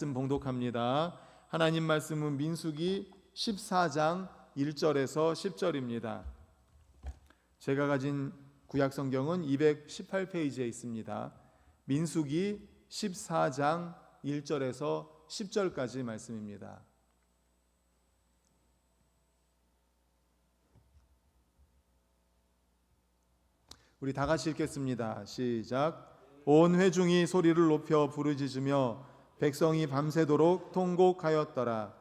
말씀 봉독합니다. 하나님 말씀은 민수기 14장 1절에서 10절입니다. 제가 가진 구약 성경은 218페이지에 있습니다. 민수기 14장 1절에서 10절까지 말씀입니다. 우리 다 같이 읽겠습니다. 시작. 온 회중이 소리를 높여 부르짖으며 백성이 밤새도록 통곡하였더라.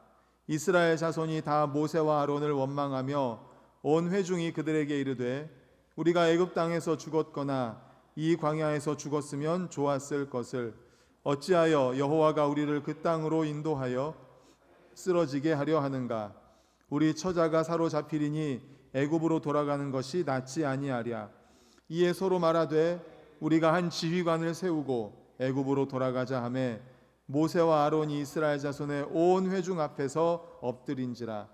이스라엘 자손이 다 모세와 아론을 원망하며 온 회중이 그들에게 이르되 우리가 애굽 땅에서 죽었거나 이 광야에서 죽었으면 좋았을 것을 어찌하여 여호와가 우리를 그 땅으로 인도하여 쓰러지게 하려 하는가? 우리 처자가 사로잡히리니 애굽으로 돌아가는 것이 낫지 아니하랴. 이에 서로 말하되 우리가 한 지휘관을 세우고 애굽으로 돌아가자 하매 모세와 아론이 이스라엘 자손의 온 회중 앞에서 엎드린지라.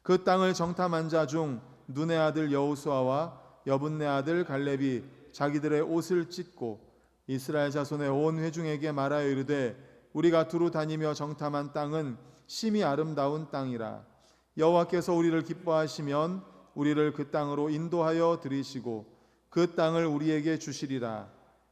그 땅을 정탐한 자 중 눈의 아들 여호수아와 여분네 아들 갈렙이 자기들의 옷을 찢고 이스라엘 자손의 온 회중에게 말하여 이르되 우리가 두루 다니며 정탐한 땅은 심히 아름다운 땅이라. 여호와께서 우리를 기뻐하시면 우리를 그 땅으로 인도하여 들이시고 그 땅을 우리에게 주시리라.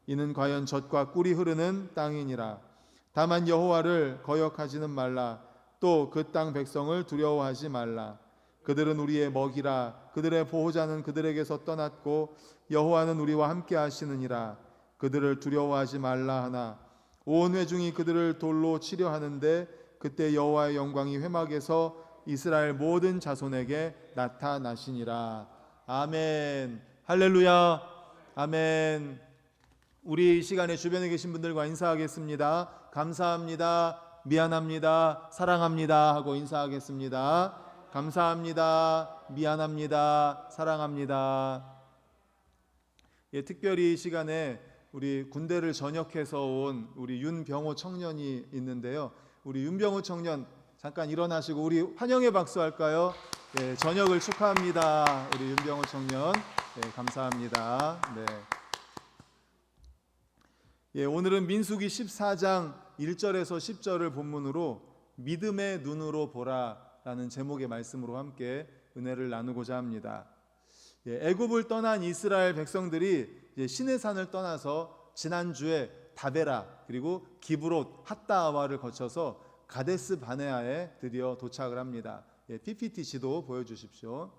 이는 과연 젖과 꿀이 흐르는 땅이니라. 다만 여호와를 거역하지는 말라. 또 그 땅 백성을 두려워하지 말라. 그들은 우리의 먹이라. 그들의 보호자는 그들에게서 떠났고 여호와는 우리와 함께 하시느니라. 그들을 두려워하지 말라 하나 온 회중이 그들을 돌로 치려 하는데 그때 여호와의 영광이 회막에서 이스라엘 모든 자손에게 나타나시니라. 아멘. 할렐루야. 아멘. 우리 이 시간에 주변에 계신 분들과 인사하겠습니다. 감사합니다, 미안합니다, 사랑합니다 하고 인사하겠습니다. 감사합니다, 미안합니다, 사랑합니다. 특별히 이 시간에 우리 군대를 전역해서 온 우리 윤병호 청년이 있는데요. 우리 윤병호 청년 잠깐 일어나시고 우리 환영의 박수 할까요? 전역을 축하합니다. 우리 윤병호 청년. 감사합니다. 오늘은 민수기 14장 1절에서 10절을 본문으로 믿음의 눈으로 보라라는 제목의 말씀으로 함께 은혜를 나누고자 합니다. 애굽을 떠난 이스라엘 백성들이 시내산을 떠나서 지난주에 다베라 그리고 기브롯 핫다와를 거쳐서 가데스 바네아에 드디어 도착을 합니다. PPT 지도 보여주십시오.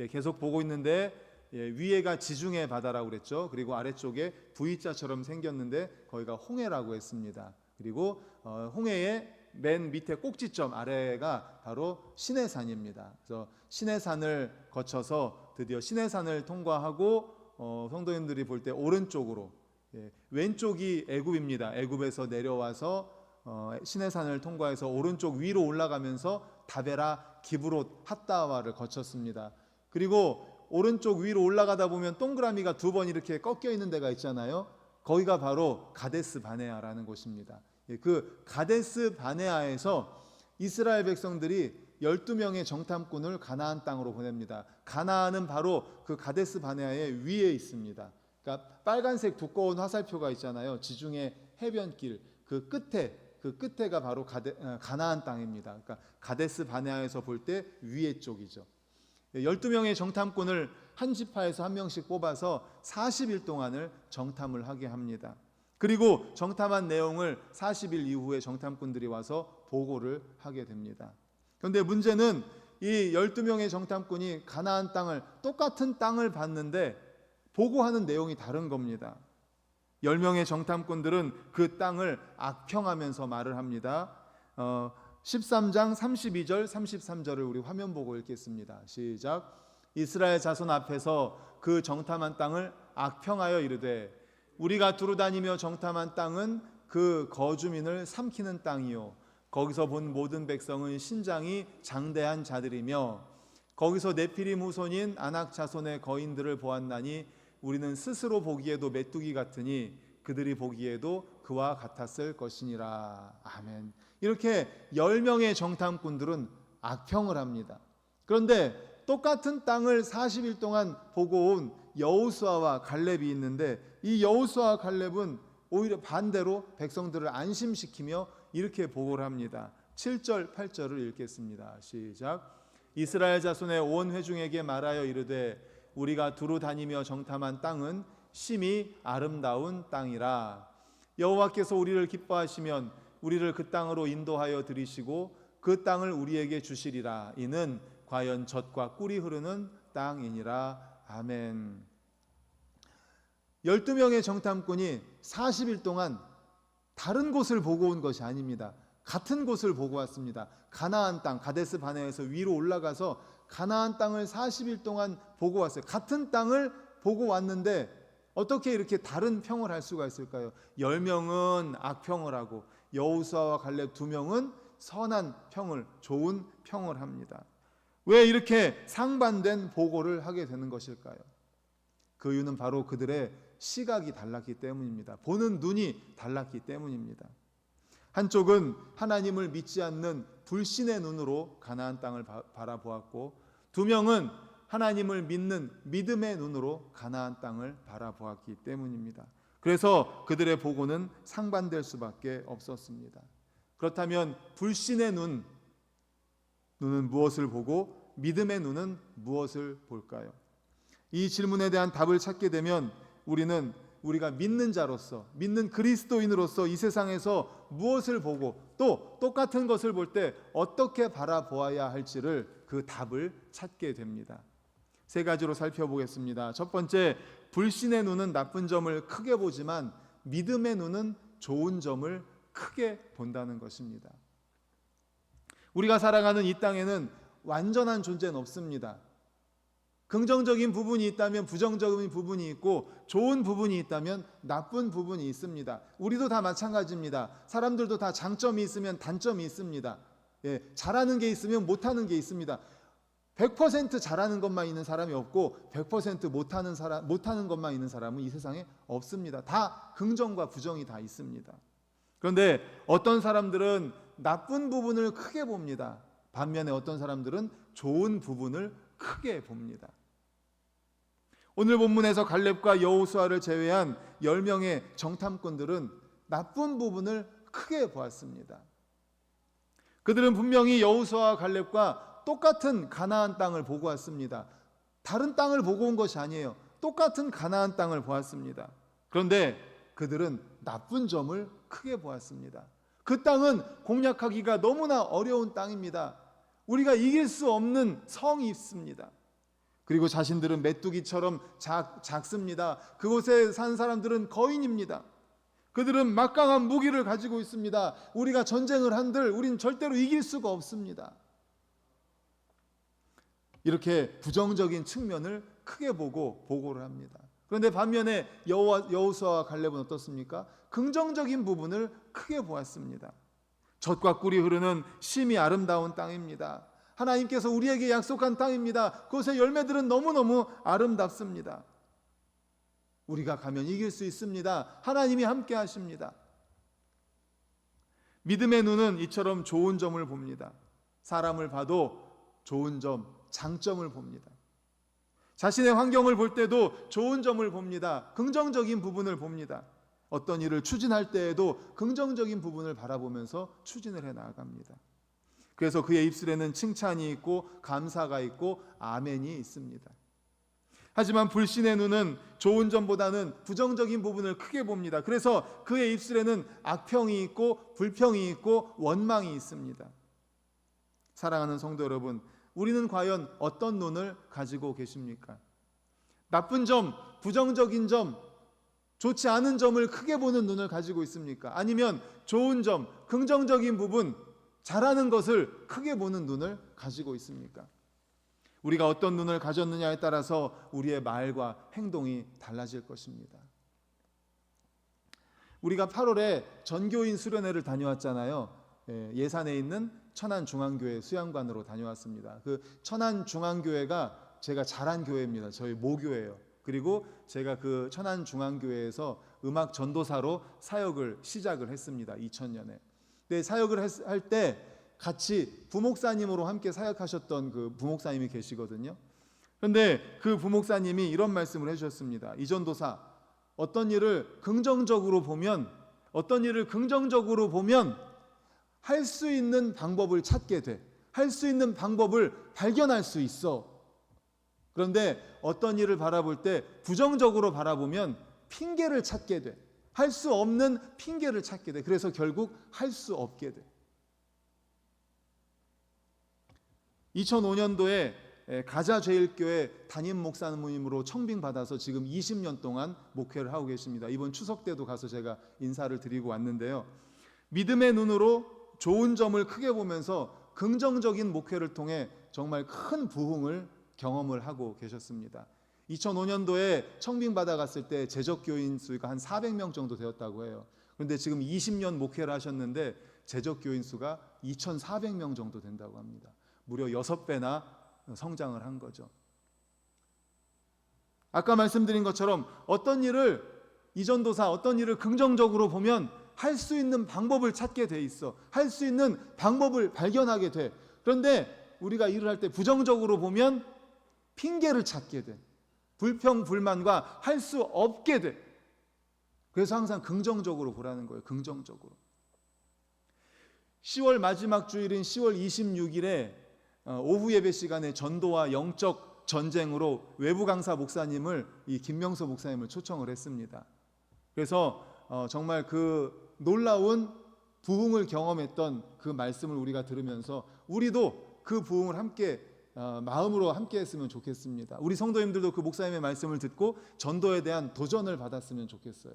계속 보고 있는데 위에가 지중해 바다라고 그랬죠. 그리고 아래쪽에 V자처럼 생겼는데 거기가 홍해라고 했습니다. 그리고 홍해의 맨 밑에 꼭지점 아래가 바로 시내산입니다. 그래서 시내산을 거쳐서 드디어 시내산을 통과하고 성도님들이 볼 때 오른쪽으로 왼쪽이 애굽입니다. 애굽에서 내려와서 시내산을 통과해서 오른쪽 위로 올라가면서 다베라, 기브롯, 핫다와를 거쳤습니다. 그리고 오른쪽 위로 올라가다 보면 동그라미가 두 번 이렇게 꺾여 있는 데가 있잖아요. 거기가 바로 가데스 바네아라는 곳입니다. 그 가데스 바네아에서 이스라엘 백성들이 12명의 정탐꾼을 가나안 땅으로 보냅니다. 가나안은 바로 그 가데스 바네아의 위에 있습니다. 그러니까 빨간색 두꺼운 화살표가 있잖아요. 지중해 해변길 그 끝에가 바로 가나안 땅입니다. 그러니까 가데스 바네아에서 볼 때 위에 쪽이죠. 12명의 정탐꾼을 한 지파에서 한 명씩 뽑아서 40일 동안을 정탐을 하게 합니다. 그리고 정탐한 내용을 40일 이후에 정탐꾼들이 와서 보고를 하게 됩니다. 그런데 문제는 이 12명의 정탐꾼이 가나안 땅을 똑같은 땅을 봤는데 보고하는 내용이 다른 겁니다. 10명의 정탐꾼들은 그 땅을 악평하면서 말을 합니다. 13장 32절 33절을 우리 화면 보고 읽겠습니다. 시작. 이스라엘 자손 앞에서 그 정탐한 땅을 악평하여 이르되 우리가 두루 다니며 정탐한 땅은 그 거주민을 삼키는 땅이요 거기서 본 모든 백성은 신장이 장대한 자들이며 거기서 네피림 후손인 아낙 자손의 거인들을 보았나니 우리는 스스로 보기에도 메뚜기 같으니 그들이 보기에도 그와 같았을 것이니라. 아멘. 이렇게 10명의 정탐꾼들은 악평을 합니다. 그런데 똑같은 땅을 40일 동안 보고 온 여호수아와 갈렙이 있는데 이 여호수아와 갈렙은 오히려 반대로 백성들을 안심시키며 이렇게 보고를 합니다. 7절 8절을 읽겠습니다. 시작. 이스라엘 자손의 온 회중에게 말하여 이르되 우리가 두루 다니며 정탐한 땅은 심히 아름다운 땅이라. 여호와께서 우리를 기뻐하시면 우리를 그 땅으로 인도하여 들이시고 그 땅을 우리에게 주시리라. 이는 과연 젖과 꿀이 흐르는 땅이니라. 아멘. 12명의 정탐꾼이 40일 동안 다른 곳을 보고 온 것이 아닙니다. 같은 곳을 보고 왔습니다. 가나안 땅, 가데스 바네에서 위로 올라가서 가나안 땅을 40일 동안 보고 왔어요. 같은 땅을 보고 왔는데 어떻게 이렇게 다른 평을 할 수가 있을까요? 10명은 악평을 하고 여호수아와 갈렙 2명은 선한 평을, 좋은 평을 합니다. 왜 이렇게 상반된 보고를 하게 되는 것일까요? 그 이유는 바로 그들의 시각이 달랐기 때문입니다. 보는 눈이 달랐기 때문입니다. 한쪽은 하나님을 믿지 않는 불신의 눈으로 가나안 땅을 바라보았고, 2명은 하나님을 믿는 믿음의 눈으로 가나안 땅을 바라보았기 때문입니다. 그래서 그들의 보고는 상반될 수밖에 없었습니다. 그렇다면 불신의 눈은 무엇을 보고 믿음의 눈은 무엇을 볼까요? 이 질문에 대한 답을 찾게 되면 우리가 믿는 자로서, 믿는 그리스도인으로서 이 세상에서 무엇을 보고 또 똑같은 것을 볼 때 어떻게 바라보아야 할지를, 그 답을 찾게 됩니다. 3가지로 살펴보겠습니다. 첫 번째, 불신의 눈은 나쁜 점을 크게 보지만 믿음의 눈은 좋은 점을 크게 본다는 것입니다. 우리가 살아가는 이 땅에는 완전한 존재는 없습니다. 긍정적인 부분이 있다면 부정적인 부분이 있고, 좋은 부분이 있다면 나쁜 부분이 있습니다. 우리도 다 마찬가지입니다. 사람들도 다 장점이 있으면 단점이 있습니다. 잘하는 게 있으면 못하는 게 있습니다. 100% 잘하는 것만 있는 사람이 없고 100% 못하는 것만 있는 사람은 이 세상에 없습니다. 다 긍정과 부정이 다 있습니다. 그런데 어떤 사람들은 나쁜 부분을 크게 봅니다. 반면에 어떤 사람들은 좋은 부분을 크게 봅니다. 오늘 본문에서 갈렙과 여호수아를 제외한 10명의 정탐꾼들은 나쁜 부분을 크게 보았습니다. 그들은 분명히 여호수아와 갈렙과 똑같은 가나안 땅을 보고 왔습니다. 다른 땅을 보고 온 것이 아니에요. 똑같은 가나안 땅을 보았습니다. 그런데 그들은 나쁜 점을 크게 보았습니다. 그 땅은 공략하기가 너무나 어려운 땅입니다. 우리가 이길 수 없는 성이 있습니다. 그리고 자신들은 메뚜기처럼 작습니다. 그곳에 산 사람들은 거인입니다. 그들은 막강한 무기를 가지고 있습니다. 우리가 전쟁을 한들 우린 절대로 이길 수가 없습니다. 이렇게 부정적인 측면을 크게 보고 보고를 합니다. 그런데 반면에 여호수아와 갈렙은 어떻습니까? 긍정적인 부분을 크게 보았습니다. 젖과 꿀이 흐르는 심히 아름다운 땅입니다. 하나님께서 우리에게 약속한 땅입니다. 그곳의 열매들은 너무너무 아름답습니다. 우리가 가면 이길 수 있습니다. 하나님이 함께 하십니다. 믿음의 눈은 이처럼 좋은 점을 봅니다. 사람을 봐도 좋은 점, 장점을 봅니다. 자신의 환경을 볼 때도 좋은 점을 봅니다. 긍정적인 부분을 봅니다. 어떤 일을 추진할 때에도 긍정적인 부분을 바라보면서 추진을 해 나갑니다. 그래서 그의 입술에는 칭찬이 있고 감사가 있고 아멘이 있습니다. 하지만 불신의 눈은 좋은 점보다는 부정적인 부분을 크게 봅니다. 그래서 그의 입술에는 악평이 있고 불평이 있고 원망이 있습니다. 사랑하는 성도 여러분, 우리는 과연 어떤 눈을 가지고 계십니까? 나쁜 점, 부정적인 점, 좋지 않은 점을 크게 보는 눈을 가지고 있습니까? 아니면 좋은 점, 긍정적인 부분, 잘하는 것을 크게 보는 눈을 가지고 있습니까? 우리가 어떤 눈을 가졌느냐에 따라서 우리의 말과 행동이 달라질 것입니다. 우리가 8월에 전교인 수련회를 다녀왔잖아요. 예산에 있는 천안중앙교회 수양관으로 다녀왔습니다. 그 천안중앙교회가 제가 자란 교회입니다. 저희 모교회예요. 그리고 제가 그 천안중앙교회에서 음악 전도사로 사역을 시작을 했습니다. 2000년에. 네, 사역을 할 때 같이 부목사님으로 함께 사역하셨던 그 부목사님이 계시거든요. 그런데 그 부목사님이 이런 말씀을 해주셨습니다. 이 전도사, 어떤 일을 긍정적으로 보면 할 수 있는 방법을 찾게 돼. 할 수 있는 방법을 발견할 수 있어. 그런데 어떤 일을 바라볼 때 부정적으로 바라보면 핑계를 찾게 돼. 할 수 없는 핑계를 찾게 돼. 그래서 결국 할 수 없게 돼. 2005년도에 가자제일교회 담임 목사님으로 청빙받아서 지금 20년 동안 목회를 하고 계십니다. 이번 추석 때도 가서 제가 인사를 드리고 왔는데요. 믿음의 눈으로 좋은 점을 크게 보면서 긍정적인 목회를 통해 정말 큰 부흥을 경험을 하고 계셨습니다. 2005년도에 청빙받아 갔을 때 재적교인 수가 한 400명 정도 되었다고 해요. 그런데 지금 20년 목회를 하셨는데 재적교인 수가 2,400명 정도 된다고 합니다. 무려 6배나 성장을 한 거죠. 아까 말씀드린 것처럼 어떤 일을 이전도사 어떤 일을 긍정적으로 보면 할 수 있는 방법을 찾게 돼 있어. 할 수 있는 방법을 발견하게 돼. 그런데 우리가 일을 할 때 부정적으로 보면 핑계를 찾게 돼. 불평, 불만과 할 수 없게 돼. 그래서 항상 긍정적으로 보라는 거예요. 긍정적으로. 10월 마지막 주일인 10월 26일에 오후 예배 시간에 전도와 영적 전쟁으로 외부 강사 목사님을 이 김명서 목사님을 초청을 했습니다. 그래서 정말 그 놀라운 부흥을 경험했던 그 말씀을 우리가 들으면서 우리도 그 부흥을 함께 마음으로 함께 했으면 좋겠습니다. 우리 성도님들도 그 목사님의 말씀을 듣고 전도에 대한 도전을 받았으면 좋겠어요.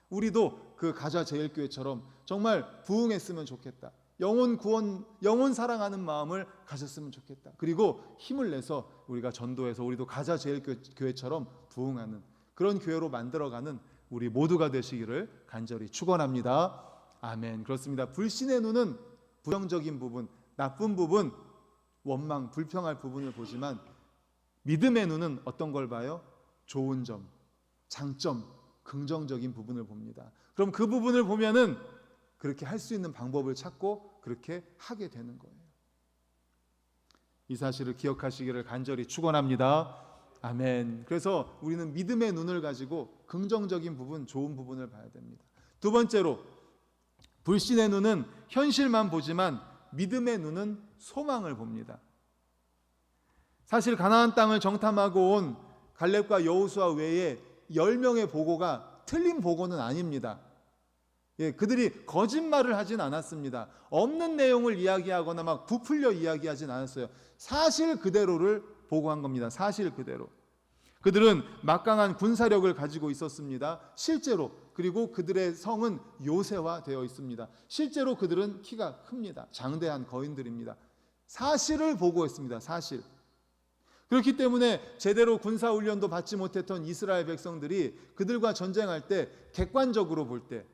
우리도 그 가자제일교회처럼 정말 부흥했으면 좋겠다. 영혼 구원, 영혼 사랑하는 마음을 가졌으면 좋겠다. 그리고 힘을 내서 우리가 전도해서 우리도 가자제일교회처럼 부흥하는 그런 교회로 만들어가는 우리 모두가 되시기를 간절히 축원합니다. 아멘. 그렇습니다. 불신의 눈은 부정적인 부분, 나쁜 부분, 원망, 불평할 부분을 보지만 믿음의 눈은 어떤 걸 봐요? 좋은 점, 장점, 긍정적인 부분을 봅니다. 그럼 그 부분을 보면은 그렇게 할 수 있는 방법을 찾고 그렇게 하게 되는 거예요. 이 사실을 기억하시기를 간절히 축원합니다. 아멘. 그래서 우리는 믿음의 눈을 가지고 긍정적인 부분, 좋은 부분을 봐야 됩니다. 두 번째로 불신의 눈은 현실만 보지만 믿음의 눈은 소망을 봅니다. 사실 가나안 땅을 정탐하고 온 갈렙과 여호수아 외에 10명의 보고가 틀린 보고는 아닙니다. 그들이 거짓말을 하진 않았습니다. 없는 내용을 이야기하거나 막 부풀려 이야기하진 않았어요. 사실 그대로를 보고한 겁니다. 사실 그대로. 그들은 막강한 군사력을 가지고 있었습니다. 실제로. 그리고 그들의 성은 요새화되어 있습니다. 실제로 그들은 키가 큽니다. 장대한 거인들입니다. 사실을 보고했습니다. 사실. 그렇기 때문에 제대로 군사훈련도 받지 못했던 이스라엘 백성들이 그들과 전쟁할 때 객관적으로 볼 때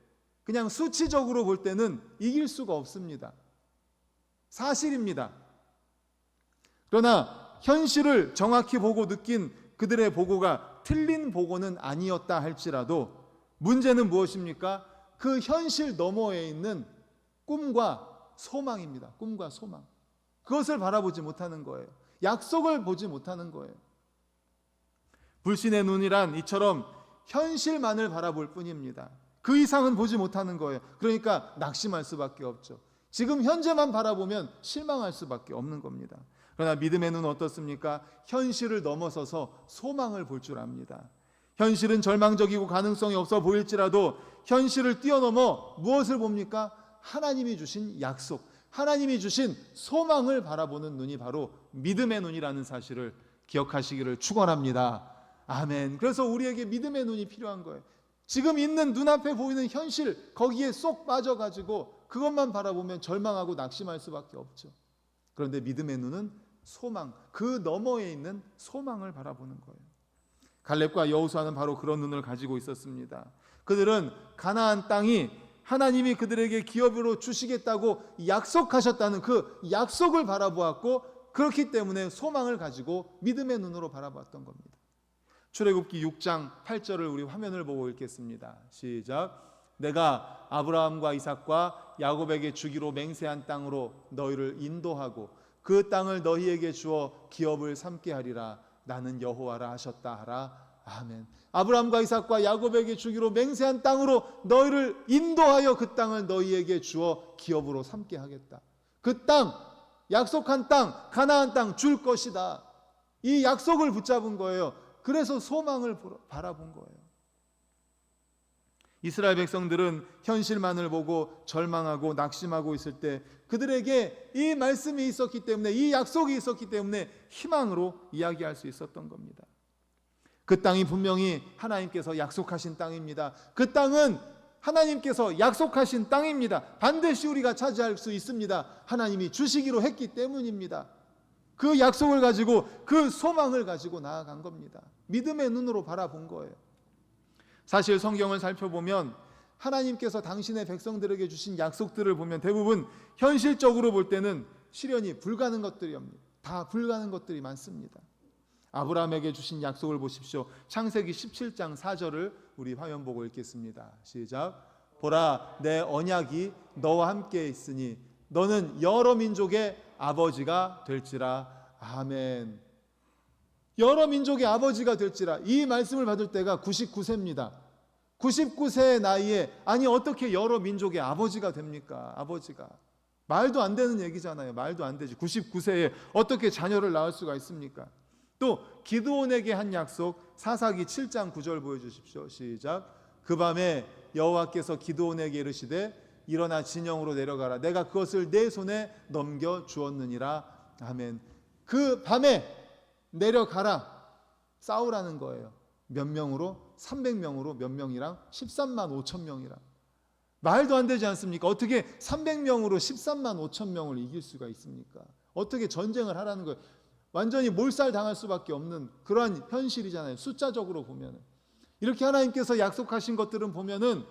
그냥 수치적으로 볼 때는 이길 수가 없습니다. 사실입니다. 그러나 현실을 정확히 보고 느낀 그들의 보고가 틀린 보고는 아니었다 할지라도 문제는 무엇입니까? 그 현실 너머에 있는 꿈과 소망입니다. 꿈과 소망. 그것을 바라보지 못하는 거예요. 약속을 보지 못하는 거예요. 불신의 눈이란 이처럼 현실만을 바라볼 뿐입니다. 그 이상은 보지 못하는 거예요. 그러니까 낙심할 수밖에 없죠. 지금 현재만 바라보면 실망할 수밖에 없는 겁니다. 그러나 믿음의 눈은 어떻습니까? 현실을 넘어서서 소망을 볼 줄 압니다. 현실은 절망적이고 가능성이 없어 보일지라도 현실을 뛰어넘어 무엇을 봅니까? 하나님이 주신 약속, 하나님이 주신 소망을 바라보는 눈이 바로 믿음의 눈이라는 사실을 기억하시기를 축원합니다. 아멘. 그래서 우리에게 믿음의 눈이 필요한 거예요. 지금 있는 눈앞에 보이는 현실 거기에 쏙 빠져가지고 그것만 바라보면 절망하고 낙심할 수밖에 없죠. 그런데 믿음의 눈은 소망, 그 너머에 있는 소망을 바라보는 거예요. 갈렙과 여호수아는 바로 그런 눈을 가지고 있었습니다. 그들은 가나안 땅이 하나님이 그들에게 기업으로 주시겠다고 약속하셨다는 그 약속을 바라보았고 그렇기 때문에 소망을 가지고 믿음의 눈으로 바라봤던 겁니다. 출애굽기 6장 8절을 우리 화면을 보고 읽겠습니다. 시작. 내가 아브라함과 이삭과 야곱에게 주기로 맹세한 땅으로 너희를 인도하고 그 땅을 너희에게 주어 기업을 삼게 하리라. 나는 여호와라 하셨다 하라. 아멘. 아브라함과 이삭과 야곱에게 주기로 맹세한 땅으로 너희를 인도하여 그 땅을 너희에게 주어 기업으로 삼게 하겠다. 그 땅, 약속한 땅, 가나안 땅 줄 것이다. 이 약속을 붙잡은 거예요. 그래서 소망을 바라본 거예요. 이스라엘 백성들은 현실만을 보고 절망하고 낙심하고 있을 때 그들에게 이 말씀이 있었기 때문에, 이 약속이 있었기 때문에 희망으로 이야기할 수 있었던 겁니다. 그 땅이 분명히 하나님께서 약속하신 땅입니다. 그 땅은 하나님께서 약속하신 땅입니다. 반드시 우리가 차지할 수 있습니다. 하나님이 주시기로 했기 때문입니다. 그 약속을 가지고, 그 소망을 가지고 나아간 겁니다. 믿음의 눈으로 바라본 거예요. 사실 성경을 살펴보면 하나님께서 당신의 백성들에게 주신 약속들을 보면 대부분 현실적으로 볼 때는 실현이 불가능한 것들이옵니다. 다 불가능한 것들이 많습니다. 아브라함에게 주신 약속을 보십시오. 창세기 17장 4절을 우리 화면 보고 읽겠습니다. 시작. 보라, 내 언약이 너와 함께 있으니 너는 여러 민족의 아버지가 될지라. 아멘. 여러 민족의 아버지가 될지라. 이 말씀을 받을 때가 99세입니다. 99세의 나이에 아니 어떻게 여러 민족의 아버지가 됩니까? 아버지가. 말도 안 되는 얘기잖아요. 말도 안 되지. 99세에 어떻게 자녀를 낳을 수가 있습니까? 또 기드온에게 한 약속, 사사기 7장 9절 보여주십시오. 시작. 그 밤에 여호와께서 기드온에게 이르시되 일어나 진영으로 내려가라. 내가 그것을 내 손에 넘겨 주었느니라. 아멘. 그 밤에 내려가라. 싸우라는 거예요. 몇 명으로? 300명으로. 몇 명이랑? 13만 5천 명이랑. 말도 안 되지 않습니까? 어떻게 300명으로 13만 5천 명을 이길 수가 있습니까? 어떻게 전쟁을 하라는 거예요? 완전히 몰살당할 수밖에 없는 그러한 현실이잖아요. 숫자적으로 보면. 이렇게 하나님께서 약속하신 것들은 보면은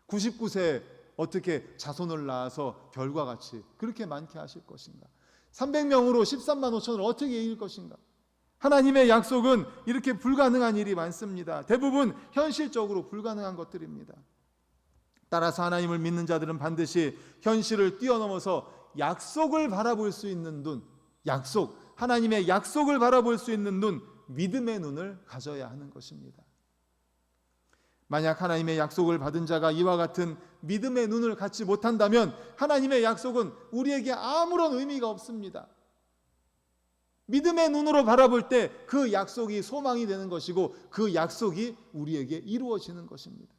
99세에 어떻게 자손을 낳아서 별과 같이 그렇게 많게 하실 것인가? 300명으로 13만 5천을 어떻게 이길 것인가? 하나님의 약속은 이렇게 불가능한 일이 많습니다. 대부분 현실적으로 불가능한 것들입니다. 따라서 하나님을 믿는 자들은 반드시 현실을 뛰어넘어서 약속을 바라볼 수 있는 눈, 약속, 하나님의 약속을 바라볼 수 있는 눈, 믿음의 눈을 가져야 하는 것입니다. 만약 하나님의 약속을 받은 자가 이와 같은 믿음의 눈을 갖지 못한다면 하나님의 약속은 우리에게 아무런 의미가 없습니다. 믿음의 눈으로 바라볼 때 그 약속이 소망이 되는 것이고 그 약속이 우리에게 이루어지는 것입니다.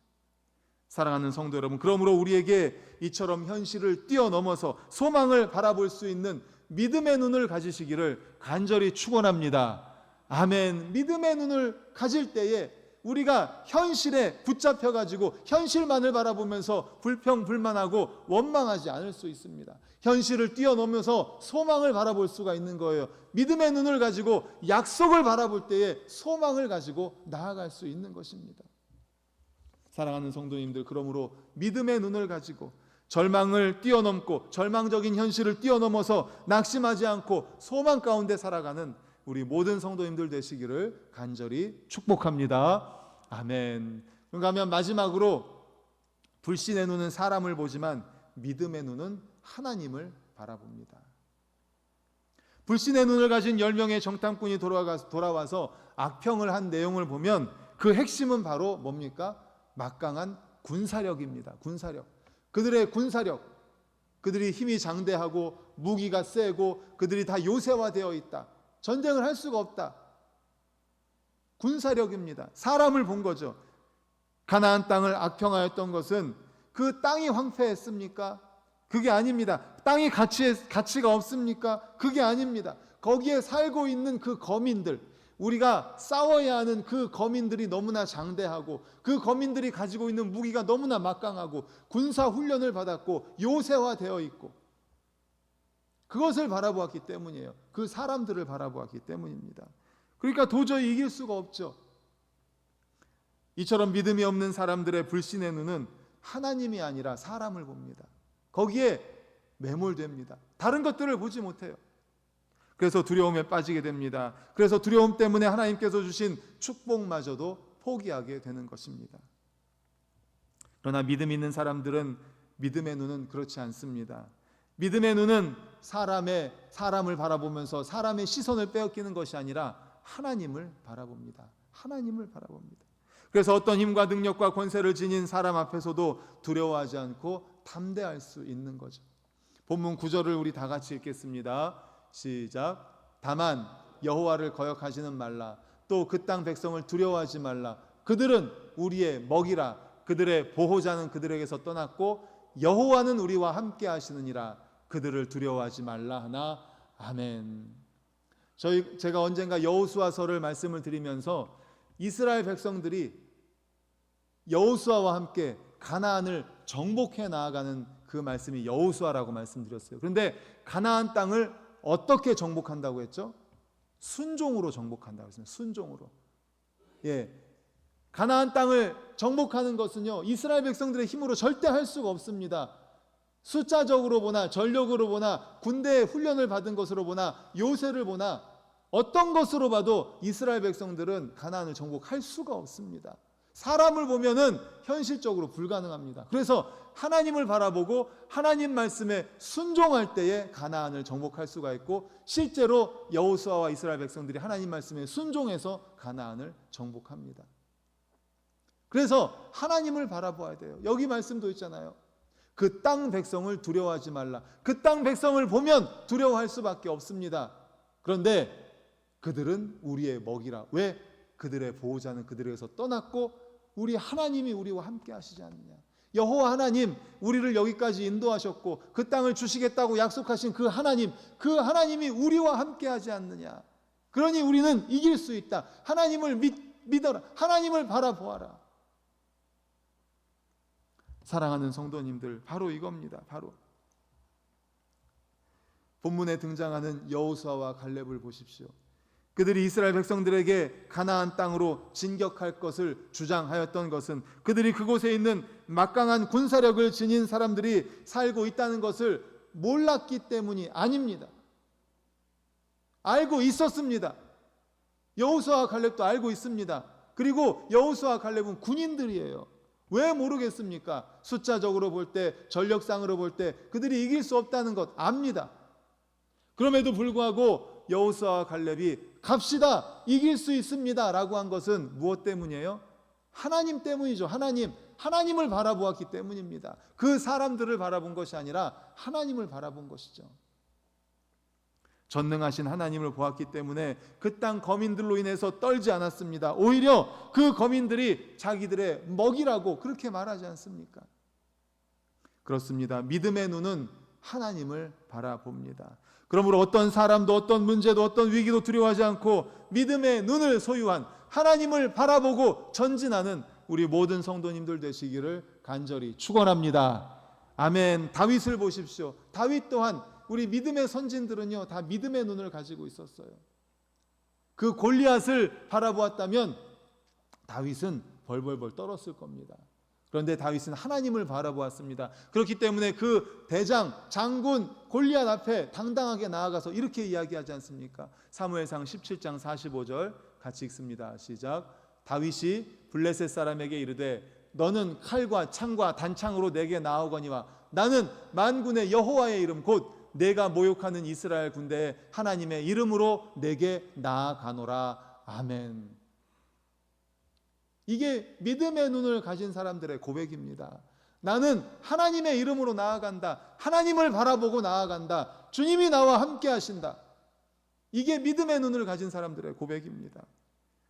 사랑하는 성도 여러분, 그러므로 우리에게 이처럼 현실을 뛰어넘어서 소망을 바라볼 수 있는 믿음의 눈을 가지시기를 간절히 축원합니다. 아멘. 믿음의 눈을 가질 때에 우리가 현실에 붙잡혀가지고 현실만을 바라보면서 불평불만하고 원망하지 않을 수 있습니다. 현실을 뛰어넘어서 소망을 바라볼 수가 있는 거예요. 믿음의 눈을 가지고 약속을 바라볼 때에 소망을 가지고 나아갈 수 있는 것입니다. 사랑하는 성도님들, 그러므로 믿음의 눈을 가지고 절망을 뛰어넘고 절망적인 현실을 뛰어넘어서 낙심하지 않고 소망 가운데 살아가는 우리 모든 성도님들 되시기를 간절히 축복합니다. 아멘. 그런가 하면 마지막으로 불신의 눈은 사람을 보지만 믿음의 눈은 하나님을 바라봅니다. 불신의 눈을 가진 10명의 정탐꾼이 돌아와서 악평을 한 내용을 보면 그 핵심은 바로 뭡니까? 막강한 군사력입니다. 군사력. 그들의 군사력, 그들이 힘이 장대하고 무기가 세고 그들이 다 요새화되어 있다. 전쟁을 할 수가 없다. 군사력입니다. 사람을 본 거죠. 가나안 땅을 악평하였던 것은 그 땅이 황폐했습니까? 그게 아닙니다. 땅이 가치가 없습니까? 그게 아닙니다. 거기에 살고 있는 그 거민들, 우리가 싸워야 하는 그 거민들이 너무나 장대하고 그 거민들이 가지고 있는 무기가 너무나 막강하고 군사 훈련을 받았고 요새화되어 있고 그것을 바라보았기 때문이에요. 그 사람들을 바라보았기 때문입니다. 그러니까 도저히 이길 수가 없죠. 이처럼 믿음이 없는 사람들의 불신의 눈은 하나님이 아니라 사람을 봅니다. 거기에 매몰됩니다. 다른 것들을 보지 못해요. 그래서 두려움에 빠지게 됩니다. 그래서 두려움 때문에 하나님께서 주신 축복마저도 포기하게 되는 것입니다. 그러나 믿음 있는 사람들은 믿음의 눈은 그렇지 않습니다. 믿음의 눈은 사람을 바라보면서 사람의 시선을 빼앗기는 것이 아니라 하나님을 바라봅니다. 하나님을 바라봅니다. 그래서 어떤 힘과 능력과 권세를 지닌 사람 앞에서도 두려워하지 않고 담대할 수 있는 거죠. 본문 9절을 우리 다 같이 읽겠습니다. 시작. 다만 여호와를 거역하지는 말라. 또 그 땅 백성을 두려워하지 말라. 그들은 우리의 먹이라. 그들의 보호자는 그들에게서 떠났고 여호와는 우리와 함께 하시느니라. 그들을 두려워하지 말라 하나. 아멘. 제가 언젠가 여호수아서를 말씀을 드리면서 이스라엘 백성들이 여호수아와 함께 가나안을 정복해 나아가는 그 말씀이 여호수아라고 말씀드렸어요. 그런데 가나안 땅을 어떻게 정복한다고 했죠? 순종으로 정복한다고 했습니다. 순종으로. 가나안 땅을 정복하는 것은요, 이스라엘 백성들의 힘으로 절대 할 수가 없습니다. 숫자적으로 보나 전력으로 보나 군대 훈련을 받은 것으로 보나 요새를 보나 어떤 것으로 봐도 이스라엘 백성들은 가나안을 정복할 수가 없습니다. 사람을 보면은 현실적으로 불가능합니다. 그래서 하나님을 바라보고 하나님 말씀에 순종할 때에 가나안을 정복할 수가 있고, 실제로 여호수아와 이스라엘 백성들이 하나님 말씀에 순종해서 가나안을 정복합니다. 그래서 하나님을 바라봐야 돼요. 여기 말씀도 있잖아요. 그 땅 백성을 두려워하지 말라. 그 땅 백성을 보면 두려워할 수밖에 없습니다. 그런데 그들은 우리의 먹이라. 왜? 그들의 보호자는 그들에게서 떠났고 우리 하나님이 우리와 함께 하시지 않느냐. 여호와 하나님, 우리를 여기까지 인도하셨고 그 땅을 주시겠다고 약속하신 그 하나님이 우리와 함께 하지 않느냐. 그러니 우리는 이길 수 있다. 하나님을 믿어라. 하나님을 바라보아라. 사랑하는 성도님들, 바로 이겁니다. 바로 본문에 등장하는 여호수아와 갈렙을 보십시오. 그들이 이스라엘 백성들에게 가나안 땅으로 진격할 것을 주장하였던 것은 그들이 그곳에 있는 막강한 군사력을 지닌 사람들이 살고 있다는 것을 몰랐기 때문이 아닙니다. 알고 있었습니다. 여호수아와 갈렙도 알고 있습니다. 그리고 여호수아와 갈렙은 군인들이에요. 왜 모르겠습니까? 숫자적으로 볼 때, 전력상으로 볼 때 그들이 이길 수 없다는 것 압니다. 그럼에도 불구하고 여호수아와 갈렙이 갑시다, 이길 수 있습니다 라고 한 것은 무엇 때문이에요? 하나님 때문이죠. 하나님을 바라보았기 때문입니다. 그 사람들을 바라본 것이 아니라 하나님을 바라본 것이죠. 전능하신 하나님을 보았기 때문에 그 땅 거민들로 인해서 떨지 않았습니다. 오히려 그 거민들이 자기들의 먹이라고 그렇게 말하지 않습니까? 그렇습니다. 믿음의 눈은 하나님을 바라봅니다. 그러므로 어떤 사람도 어떤 문제도 어떤 위기도 두려워하지 않고 믿음의 눈을 소유한 하나님을 바라보고 전진하는 우리 모든 성도님들 되시기를 간절히 축원합니다. 아멘. 다윗을 보십시오. 다윗 또한 우리 믿음의 선진들은요, 다 믿음의 눈을 가지고 있었어요. 그 골리앗을 바라보았다면 다윗은 벌벌벌 떨었을 겁니다. 그런데 다윗은 하나님을 바라보았습니다. 그렇기 때문에 그 대장, 장군 골리앗 앞에 당당하게 나아가서 이렇게 이야기하지 않습니까? 사무엘상 17장 45절 같이 읽습니다. 시작. 다윗이 블레셋 사람에게 이르되 너는 칼과 창과 단창으로 내게 나아오거니와 나는 만군의 여호와의 이름 곧 내가 모욕하는 이스라엘 군대의 하나님의 이름으로 내게 나아가노라. 아멘. 이게 믿음의 눈을 가진 사람들의 고백입니다. 나는 하나님의 이름으로 나아간다. 하나님을 바라보고 나아간다. 주님이 나와 함께 하신다. 이게 믿음의 눈을 가진 사람들의 고백입니다.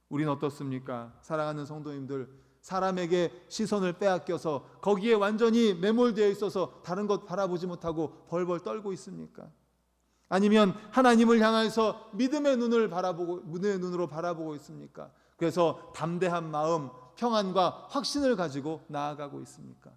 우린 어떻습니까? 사랑하는 성도님들, 사람에게 시선을 빼앗겨서 거기에 완전히 매몰되어 있어서 다른 것 바라보지 못하고 벌벌 떨고 있습니까? 아니면 하나님을 향해서 믿음의 눈으로 바라보고 있습니까? 그래서 담대한 마음, 평안과 확신을 가지고 나아가고 있습니까?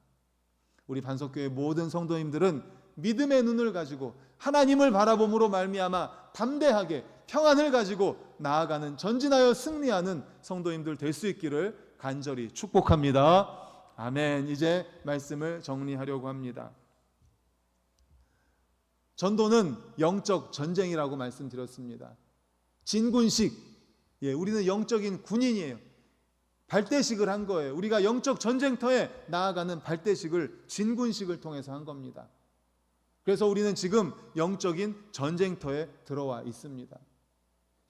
우리 반석교회 모든 성도님들은 믿음의 눈을 가지고 하나님을 바라봄으로 말미암아 담대하게 평안을 가지고 나아가는, 전진하여 승리하는 성도님들 될 수 있기를 간절히 축복합니다. 아멘. 이제 말씀을 정리하려고 합니다. 전도는 영적 전쟁이라고 말씀드렸습니다. 진군식, 우리는 영적인 군인이에요. 발대식을 한 거예요. 우리가 영적 전쟁터에 나아가는 발대식을, 진군식을 통해서 한 겁니다. 그래서 우리는 지금 영적인 전쟁터에 들어와 있습니다.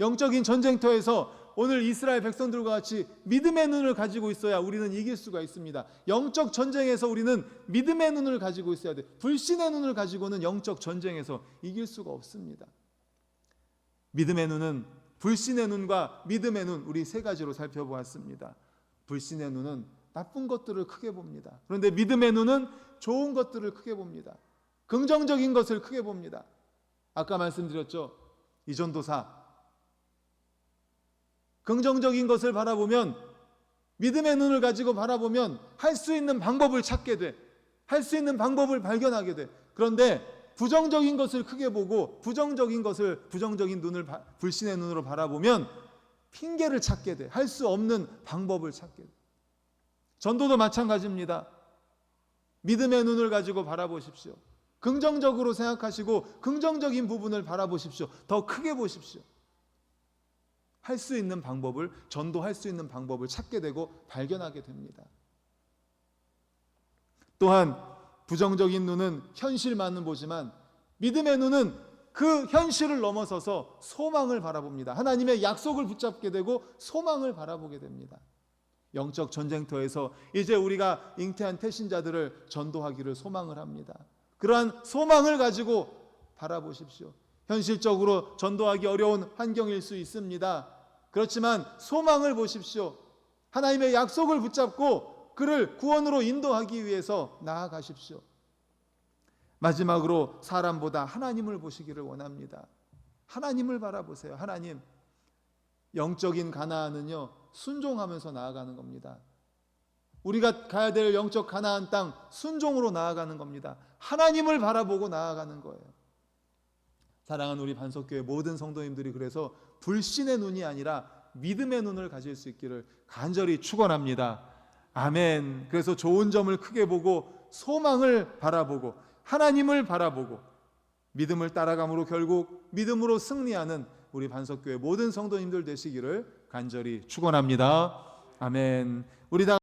영적인 전쟁터에서 오늘 이스라엘 백성들과 같이 믿음의 눈을 가지고 있어야 우리는 이길 수가 있습니다. 영적 전쟁에서 우리는 믿음의 눈을 가지고 있어야 돼. 불신의 눈을 가지고는 영적 전쟁에서 이길 수가 없습니다. 믿음의 눈은, 불신의 눈과 믿음의 눈, 우리 세 가지로 살펴보았습니다. 불신의 눈은 나쁜 것들을 크게 봅니다. 그런데 믿음의 눈은 좋은 것들을 크게 봅니다. 긍정적인 것을 크게 봅니다. 아까 말씀드렸죠. 이전도사, 긍정적인 것을 바라보면, 믿음의 눈을 가지고 바라보면 할 수 있는 방법을 찾게 돼. 할 수 있는 방법을 발견하게 돼. 그런데 부정적인 것을 크게 보고 부정적인 눈을, 불신의 눈으로 바라보면 핑계를 찾게 돼. 할 수 없는 방법을 찾게 돼. 전도도 마찬가지입니다. 믿음의 눈을 가지고 바라보십시오. 긍정적으로 생각하시고 긍정적인 부분을 바라보십시오. 더 크게 보십시오. 할 수 있는 방법을, 전도할 수 있는 방법을 찾게 되고 발견하게 됩니다. 또한 부정적인 눈은 현실만은 보지만 믿음의 눈은 그 현실을 넘어서서 소망을 바라봅니다. 하나님의 약속을 붙잡게 되고 소망을 바라보게 됩니다. 영적 전쟁터에서 이제 우리가 잉태한 태신자들을 전도하기를 소망을 합니다. 그러한 소망을 가지고 바라보십시오. 현실적으로 전도하기 어려운 환경일 수 있습니다. 그렇지만 소망을 보십시오. 하나님의 약속을 붙잡고 그를 구원으로 인도하기 위해서 나아가십시오. 마지막으로 사람보다 하나님을 보시기를 원합니다. 하나님을 바라보세요. 하나님. 영적인 가나안은요, 순종하면서 나아가는 겁니다. 우리가 가야 될 영적 가나안 땅, 순종으로 나아가는 겁니다. 하나님을 바라보고 나아가는 거예요. 사랑하는 우리 반석교회 모든 성도님들이 그래서 불신의 눈이 아니라 믿음의 눈을 가질 수 있기를 간절히 축원합니다. 아멘. 그래서 좋은 점을 크게 보고 소망을 바라보고 하나님을 바라보고 믿음을 따라감으로 결국 믿음으로 승리하는 우리 반석교회 모든 성도님들 되시기를 간절히 축원합니다. 아멘. 우리 다